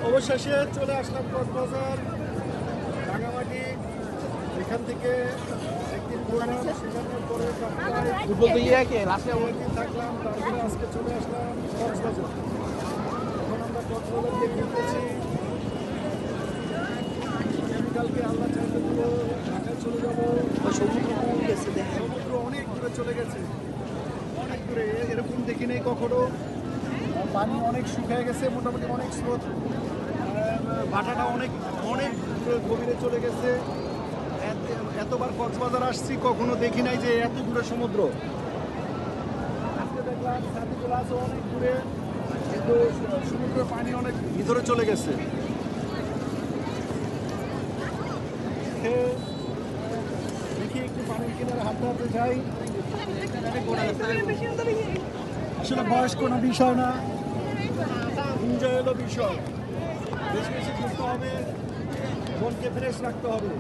অবশেষে চলে আসলাম কক্সবাজার রাঙামাটি। এখান থেকে একদিন ঘুরলাম, সেখানে পরে একদিন থাকলাম, তারপরে আজকে চলে আসলাম কক্সবাজার। এখন আমরা কক্সবাজার দিয়ে ঘুরতেছি। আগামীকালকে আল্লাহ চাইলে তো ঢাকায় চলে যাবো। সমুদ্র অনেক দূরে চলে গেছে, অনেক দূরে, এরকম দেখি নেই কখনো। পানি অনেক শুকিয়ে গেছে, মোটামুটি অনেক স্রোত, ভাটাটা অনেক অনেক গভীরে চলে গেছে। এতবার কক্সবাজার আসছি, কখনো দেখি নাই যে এত দূরে সমুদ্র। আজকে দেখলাম সাথীগুলো আছে অনেক দূরে, কিন্তু সমুদ্রের পানি অনেক ভিতরে চলে গেছে। দেখি একটু পানির কিনারে হাঁটতে হাঁটতে যাই। আসলে বয়স কোনো বিষয় না, এনজয় হলো বিষয়। বেশি বেশি ঘুরতে হবে, মনকে ফ্রেশ রাখতে হবে।